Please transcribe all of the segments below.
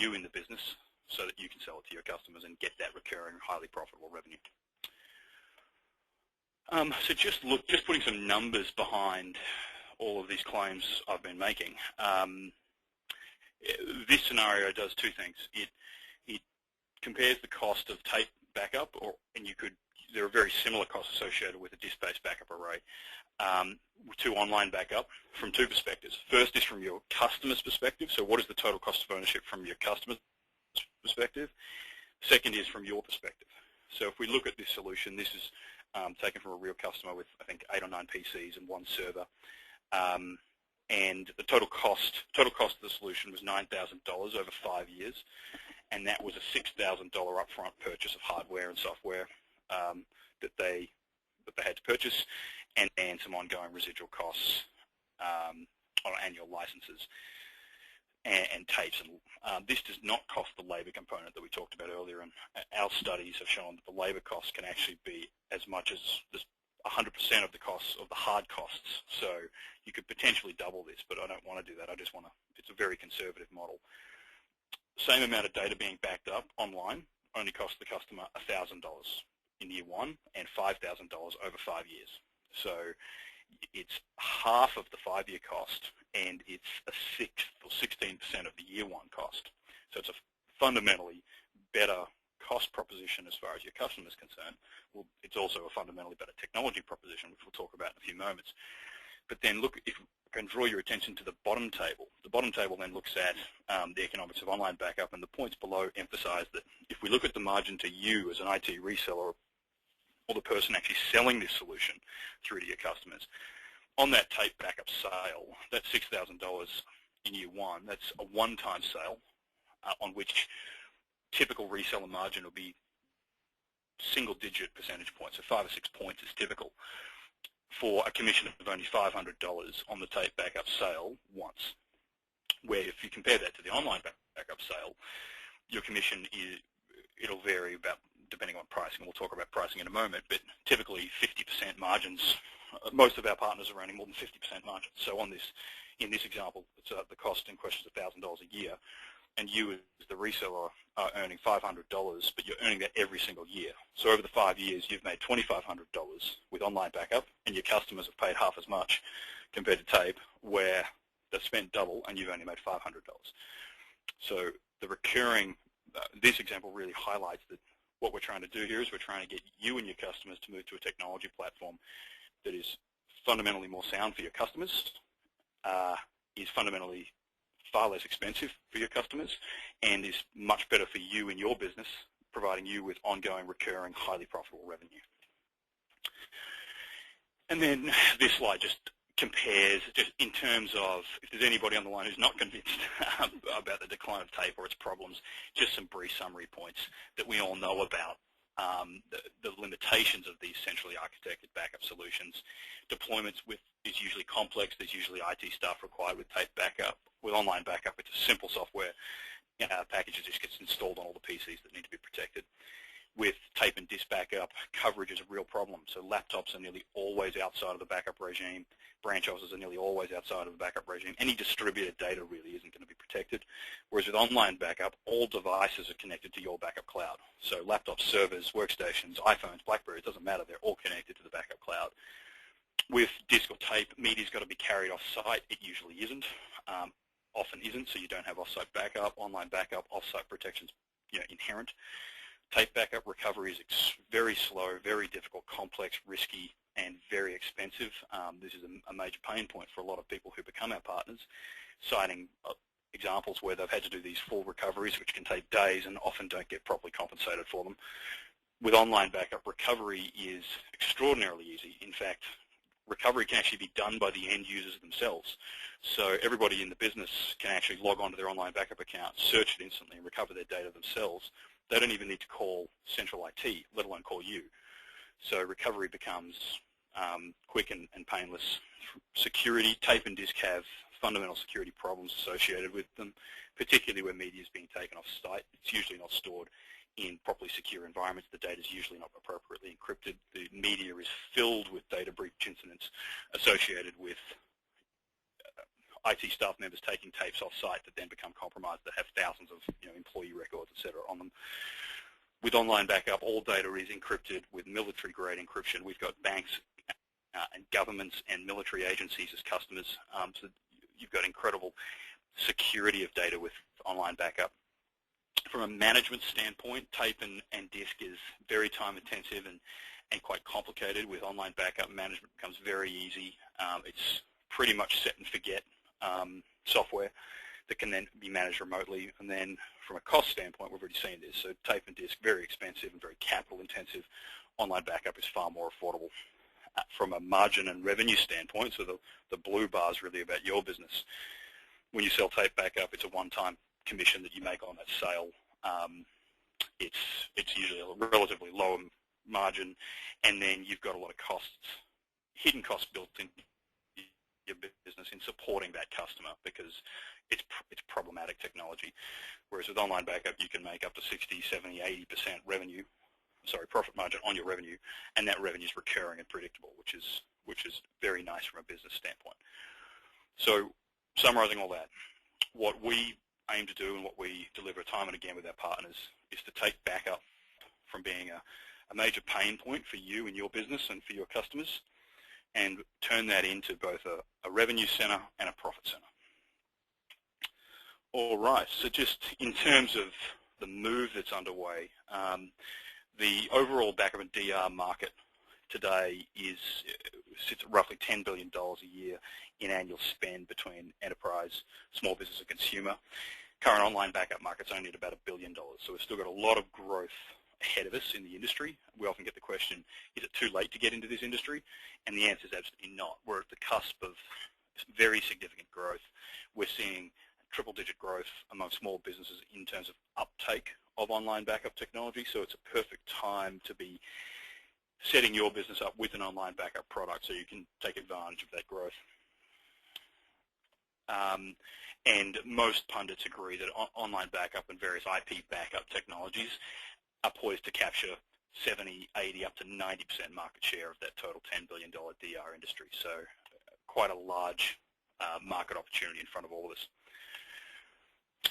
you in the business so that you can sell it to your customers and get that recurring, highly profitable revenue. So just putting some numbers behind all of these claims I've been making. This scenario does two things. It compares the cost of tape backup, there are very similar costs associated with a disk-based backup array, to online backup from two perspectives. First is from your customer's perspective. So what is the total cost of ownership from your customer's perspective? Second is from your perspective. So if we look at this solution, this is taken from a real customer with, I think, 8 or 9 PCs and 1 server. And the total cost of the solution was $9,000 over 5 years, and that was a $6,000 upfront purchase of hardware and software that they had to purchase, and some ongoing residual costs on annual licenses and tapes. And this does not cost the labor component that we talked about earlier, and our studies have shown that the labor costs can actually be as much as 100% of the costs of the hard costs. So you could potentially double this, but I don't want to do that. I just want to, it's a very conservative model. Same amount of data being backed up online only costs the customer $1,000 in year 1 and $5,000 over 5 years. So it's half of the 5-year cost, and it's a sixth or 16% of the year 1 cost. So it's a fundamentally better cost proposition as far as your customer is concerned. Well, it's also a fundamentally better technology proposition, which we'll talk about in a few moments. But then look, if I can draw your attention to the bottom table. The bottom table then looks at the economics of online backup, and the points below emphasize that if we look at the margin to you as an IT reseller or the person actually selling this solution through to your customers, on that tape backup sale, that $6,000 in year 1, that's a one-time sale on which typical reseller margin will be single-digit percentage points, so 5 or 6 points is typical, for a commission of only $500 on the tape backup sale once. Where if you compare that to the online backup sale, your commission it'll vary about depending on pricing. We'll talk about pricing in a moment, but typically 50% margins. Most of our partners are earning more than 50% margins. So in this example, it's the cost in question is $1,000 a year, and you as the reseller are earning $500, but you're earning that every single year. So over the 5 years, you've made $2,500 with online backup, and your customers have paid half as much compared to tape, where they've spent double and you've only made $500. So the recurring, this example really highlights that what we're trying to do here is we're trying to get you and your customers to move to a technology platform that is fundamentally more sound for your customers, is fundamentally far less expensive for your customers, and is much better for you and your business, providing you with ongoing, recurring, highly profitable revenue. And then this slide just compares, just in terms of, if there's anybody on the line who's not convinced about the decline of tape or its problems, just some brief summary points that we all know about. The limitations of these centrally architected backup solutions. Deployments is usually complex. There's usually IT staff required with tape backup. With online backup, it's a simple software package that just gets installed on all the PCs that need to be protected. With tape and disk backup, coverage is a real problem. So laptops are nearly always outside of the backup regime. Branch offices are nearly always outside of the backup regime. Any distributed data really isn't going to be protected. Whereas with online backup, all devices are connected to your backup cloud. So laptops, servers, workstations, iPhones, BlackBerry, it doesn't matter. They're all connected to the backup cloud. With disk or tape, media's got to be carried off-site. It usually isn't. Often isn't, so you don't have off-site backup. Online backup, off-site protection's inherent. Tape backup recovery is very slow, very difficult, complex, risky, and very expensive. This is a major pain point for a lot of people who become our partners, citing examples where they've had to do these full recoveries, which can take days and often don't get properly compensated for them. With online backup, recovery is extraordinarily easy. In fact, recovery can actually be done by the end users themselves. So everybody in the business can actually log onto their online backup account, search it instantly, and recover their data themselves. They don't even need to call central IT, let alone call you. So recovery becomes quick and painless. Security, tape and disk have fundamental security problems associated with them, particularly where media is being taken off site. It's usually not stored in properly secure environments. The data is usually not appropriately encrypted. The media is filled with data breach incidents associated with IT staff members taking tapes off-site that then become compromised that have thousands of employee records, etc. on them. With online backup, all data is encrypted with military-grade encryption. We've got banks and governments and military agencies as customers, so you've got incredible security of data with online backup. From a management standpoint, tape and disk is very time-intensive and quite complicated. With online backup, management becomes very easy. It's pretty much set and forget software that can then be managed remotely. And then from a cost standpoint, we've already seen this. So tape and disk, very expensive and very capital intensive. Online backup is far more affordable. From a margin and revenue standpoint, so the blue bar is really about your business. When you sell tape backup, it's a one-time commission that you make on that sale. It's usually a relatively low margin, and then you've got a lot of costs, hidden costs built into your business in supporting that customer because it's problematic technology. Whereas with online backup, you can make up to 60, 70, 80% profit margin on your revenue, and that revenue is recurring and predictable, which is very nice from a business standpoint. So summarizing all that, what we aim to do and what we deliver time and again with our partners is to take backup from being a major pain point for you and your business and for your customers and turn that into both a revenue center and a profit center. All right, so just in terms of the move that's underway, the overall backup and DR market today sits at roughly $10 billion a year in annual spend between enterprise, small business, and consumer. Current online backup market's only at about $1 billion, so we've still got a lot of growth ahead of us in the industry. We often get the question, is it too late to get into this industry? And the answer is absolutely not. We're at the cusp of very significant growth. We're seeing triple-digit growth among small businesses in terms of uptake of online backup technology, so it's a perfect time to be setting your business up with an online backup product so you can take advantage of that growth. And most pundits agree that online backup and various IP backup technologies are poised to capture 70, 80, up to 90% market share of that total $10 billion DR industry. So quite a large market opportunity in front of all of us.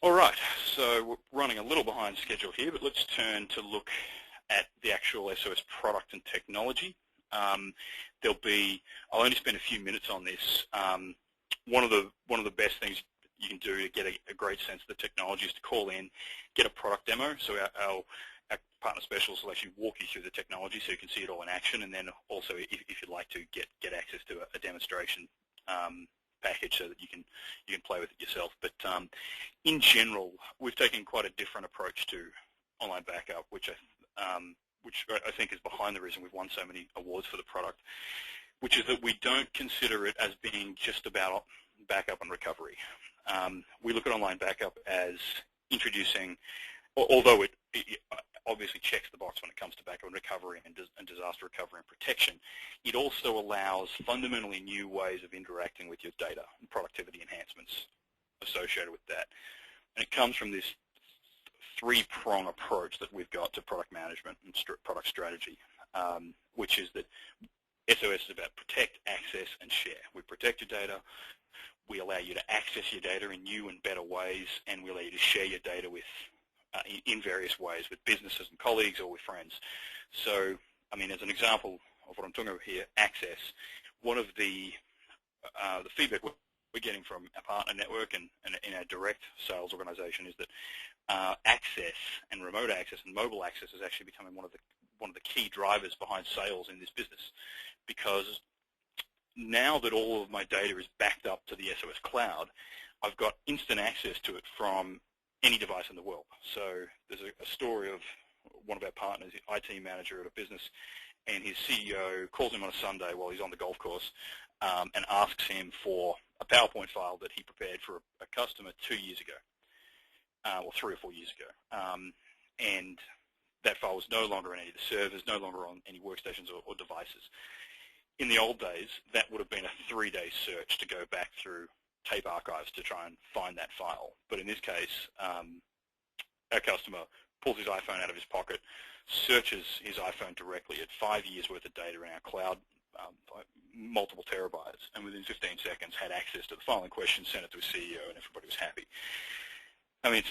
All right, so we're running a little behind schedule here, but let's turn to look at the actual SOS product and technology. I'll only spend a few minutes on this. One of the best things you can do to get a great sense of the technology is to call in, get a product demo. So our partner specialists will actually walk you through the technology so you can see it all in action, and then also if you'd like to get access to a demonstration package so that you can play with it yourself. But in general, we've taken quite a different approach to online backup, which I think is behind the reason we've won so many awards for the product, which is that we don't consider it as being just about backup and recovery. We look at online backup as introducing, although it obviously checks the box when it comes to backup and recovery and disaster recovery and protection, it also allows fundamentally new ways of interacting with your data and productivity enhancements associated with that. And it comes from this three-prong approach that we've got to product management and product strategy, which is that SOS is about protect, access, and share. We protect your data, we allow you to access your data in new and better ways, and we allow you to share your data with in various ways with businesses and colleagues or with friends. So, I mean, as an example of what I'm talking about here, access, one of the feedback we're getting from our partner network and in our direct sales organization is that access and remote access and mobile access is actually becoming one of the key drivers behind sales in this business, because now that all of my data is backed up to the SOS cloud, I've got instant access to it from any device in the world. So there's a story of one of our partners, the IT manager at a business, and his CEO calls him on a Sunday while he's on the golf course and asks him for a PowerPoint file that he prepared for a customer 2 years ago, or 3 or 4 years ago. And that file was no longer on any of the servers, no longer on any workstations or devices. In the old days, that would have been a 3-day search to go back through tape archives to try and find that file. But in this case, our customer pulls his iPhone out of his pocket, searches his iPhone directly at 5 years worth of data in our cloud by multiple terabytes, and within 15 seconds had access to the file in question, sent it to a CEO, and everybody was happy. I mean,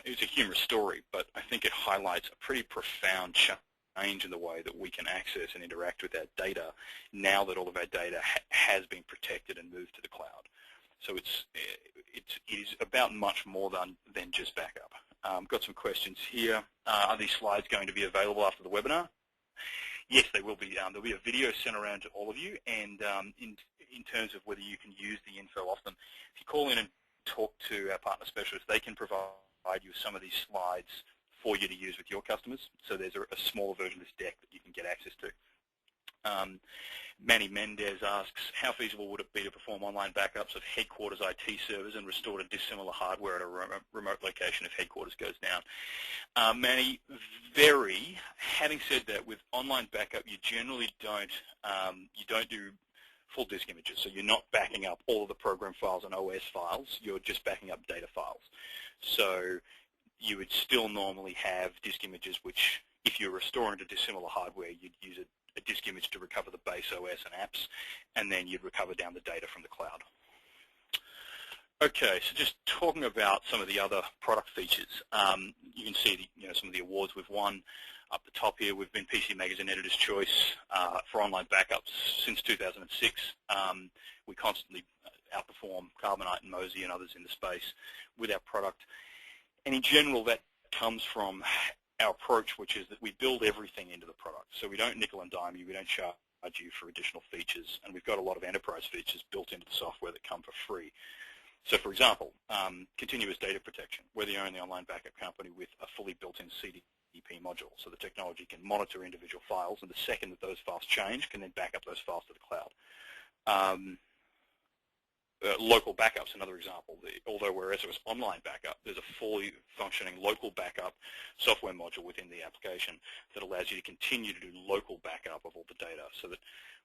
it's a humorous story, but I think it highlights a pretty profound change in the way that we can access and interact with that data now that all of our data has been protected and moved to the cloud. So it is about much more than just backup. Got some questions here. Are these slides going to be available after the webinar? Yes, they will be. There'll be a video sent around to all of you, and in terms of whether you can use the info off them, if you call in and talk to our partner specialists, they can provide you with some of these slides for you to use with your customers. So there's a smaller version of this deck that you can get access to. Manny Mendez asks, how feasible would it be to perform online backups of headquarters IT servers and restore to dissimilar hardware at a remote location if headquarters goes down? Manny, very. Having said that, with online backup, you generally don't do full disk images. So you're not backing up all of the program files and OS files. You're just backing up data files. So you would still normally have disk images, which, if you're restoring to dissimilar hardware, you'd use a disk image to recover the base OS and apps, and then you'd recover down the data from the cloud. Okay, so just talking about some of the other product features. You can see some of the awards we've won. Up the top here, we've been PC Magazine Editor's Choice for online backups since 2006. We constantly outperform Carbonite and Mosey and others in the space with our product. And in general, that comes from our approach, which is that we build everything into the product. So we don't nickel and dime you, we don't charge you for additional features, and we've got a lot of enterprise features built into the software that come for free. So for example, continuous data protection. We're the only online backup company with a fully built-in CDP module, so the technology can monitor individual files, and the second that those files change, can then back up those files to the cloud. Local backups, another example. Although we're SOS online backup, there's a fully functioning local backup software module within the application that allows you to continue to do local backup of all the data. So that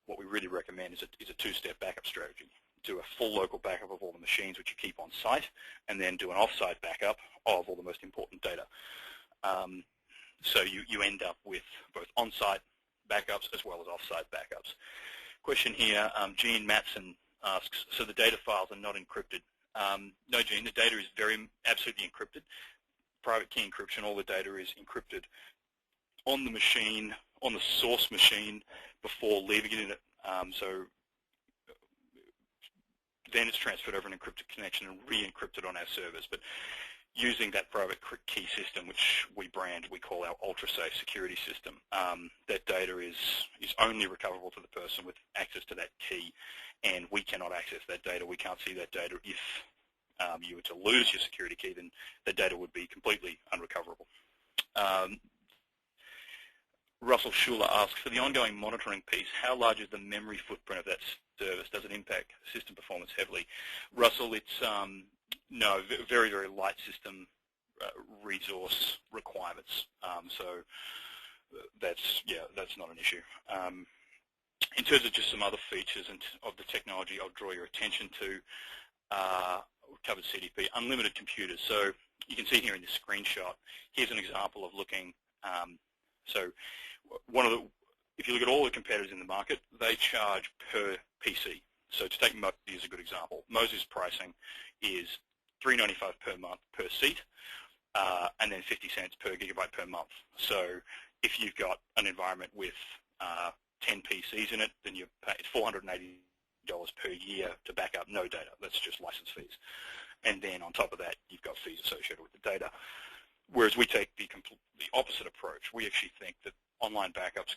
what we really recommend is a two-step backup strategy. Do a full local backup of all the machines which you keep on site, and then do an off-site backup of all the most important data. So you end up with both on-site backups as well as off-site backups. Question here, Gene Matson asks, so the data files are not encrypted? No, Gene, the data is absolutely encrypted. Private key encryption, all the data is encrypted on the machine, on the source machine, before leaving it. So then it's transferred over an encrypted connection and re-encrypted on our servers. But using that private key system, which we call our ultra-safe security system, that data is only recoverable to the person with access to that key, and we cannot access that data. We can't see that data. If you were to lose your security key, then the data would be completely unrecoverable. Russell Schuler asks, for the ongoing monitoring piece, how large is the memory footprint of that service? Does it impact system performance heavily? Russell, it's no, very, very light system resource requirements. So that's not an issue. In terms of just some other features of the technology, I'll draw your attention to. We've covered CDP, unlimited computers. So you can see here in this screenshot, here's an example of looking. So if you look at all the competitors in the market, they charge per PC. So to take Mosey as a good example, Mosey's pricing is $3.95 per month per seat, and then 50 cents per gigabyte per month. So if you've got an environment with 10 PCs in it, then you pay $480 per year to back up no data. That's just license fees. And then on top of that, you've got fees associated with the data. Whereas we take the opposite approach. We actually think that online backups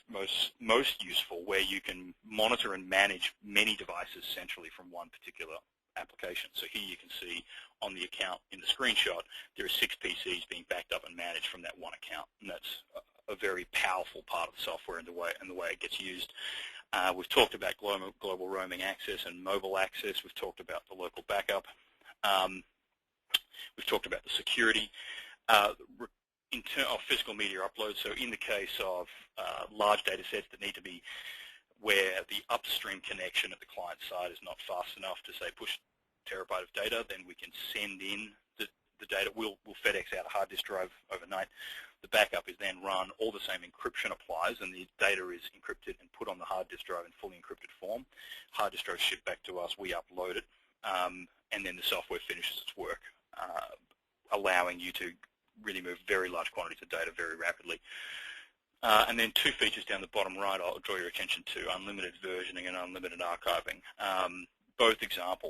most useful where you can monitor and manage many devices centrally from one particular application. So here you can see on the account in the screenshot, there are 6 PCs being backed up and managed from that one account, and that's a very powerful part of the software and the way it gets used. We've talked about global roaming access and mobile access. We've talked about the local backup. We've talked about the security. In terms of physical media upload, so in the case of large data sets that need to be where the upstream connection at the client side is not fast enough to, say, push a terabyte of data, then we can send in the the data will FedEx out a hard disk drive overnight. The backup is then run, all the same encryption applies, and the data is encrypted and put on the hard disk drive in fully encrypted form. Hard disk drive is shipped back to us, we upload it, and then the software finishes its work, allowing you to really move very large quantities of data very rapidly. And then two features down the bottom right I'll draw your attention to, unlimited versioning and unlimited archiving. Both examples